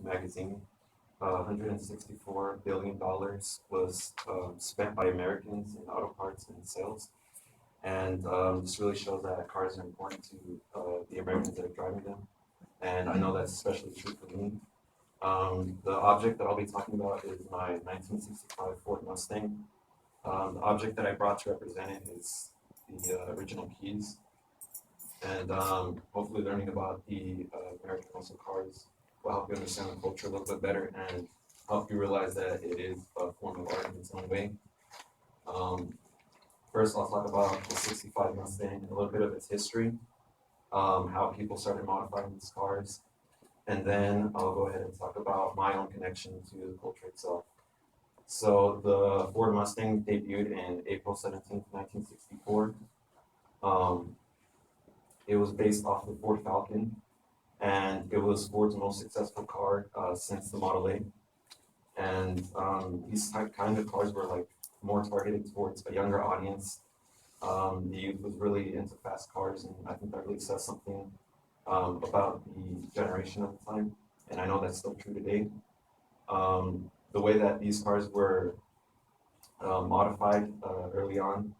magazine. $164 billion was spent by Americans in auto parts and sales. And this really shows that cars are important to the Americans that are driving them. And I know that's especially true for me. The object that I'll be talking about is my 1965 Ford Mustang. The object that I brought to represent it is the original keys. And hopefully learning about the American muscle cars will help you understand the culture a little bit better and help you realize that it is a form of art in its own way. Um, First, I'll talk about the 65 Mustang, a little bit of its history, how people started modifying these cars, and then I'll go ahead and talk about my own connection to the culture itself. So the Ford Mustang debuted in April 17th, 1964. Um, it was based off the Ford Falcon, and it was Ford's most successful car since the Model A. And these kind of cars were like more targeted towards a younger audience. The youth was really into fast cars, and I think that really says something about the generation at the time. And I know that's still true today. The way that these cars were modified early on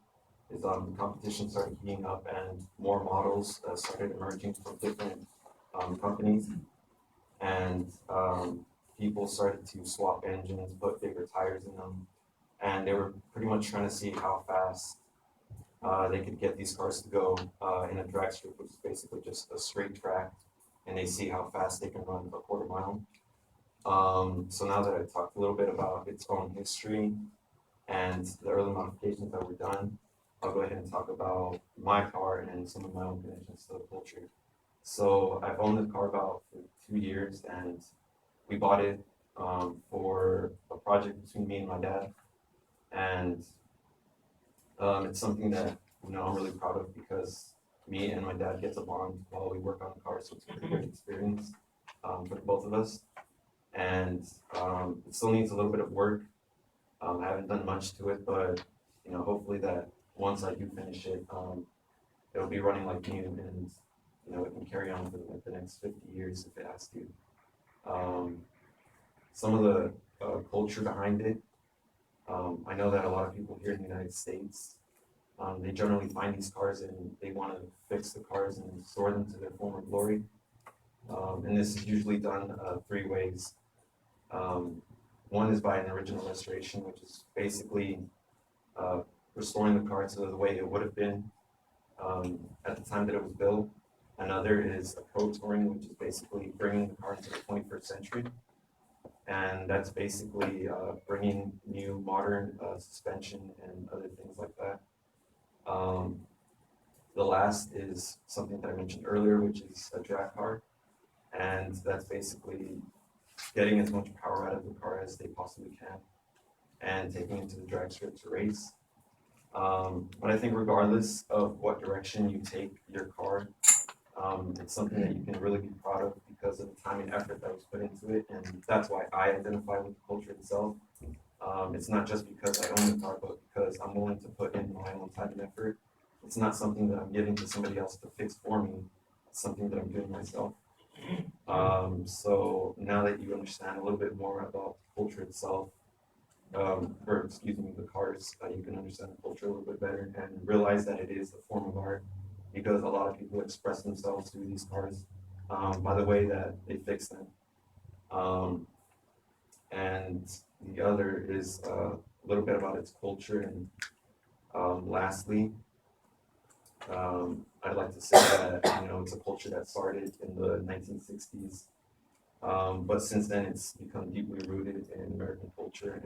is the competition started heating up and more models started emerging from different companies. And people started to swap engines, put bigger tires in them, and they were pretty much trying to see how fast they could get these cars to go in a drag strip, which is basically just a straight track, and they see how fast they can run a quarter mile. So now that I've talked a little bit about its own history and the early modifications that were done, I'll go ahead and talk about my car and some of my own connections to the culture. So I've owned the car about for 2 years, and we bought it for a project between me and my dad, and it's something that I'm really proud of because me and my dad get to bond while we work on the car, so it's a pretty good experience for both of us. And it still needs a little bit of work. I haven't done much to it, but hopefully that once I do finish it, it'll be running like new, and it can carry on for like the next 50 years if it has to. Some of the culture behind it. I know that a lot of people here in the United States, they generally find these cars and they want to fix the cars and restore them to their former glory. And this is usually done three ways. One is by an original restoration, which is basically restoring the car to the way it would have been at the time that it was built. Another is a pro touring, which is basically bringing the car into the 21st century. And that's basically bringing new modern suspension and other things like that. The last is something that I mentioned earlier, which is a drag car. And that's basically getting as much power out of the car as they possibly can and taking it to the drag strip to race. But I think regardless of what direction you take your car, it's something that you can really be proud of because of the time and effort that was put into it, and that's why I identify with the culture itself. It's not just because I own the car, but because I'm willing to put in my own time and effort. It's not something that I'm giving to somebody else to fix for me. It's something that I'm doing myself. So now that you understand a little bit more about the culture itself, or excuse me, the cars, you can understand the culture a little bit better and realize that it is a form of art because a lot of people express themselves through these cars by the way that they fix them. Um, and the other is a little bit about its culture. And lastly, I'd like to say that it's a culture that started in the 1960s, but since then it's become deeply rooted in American culture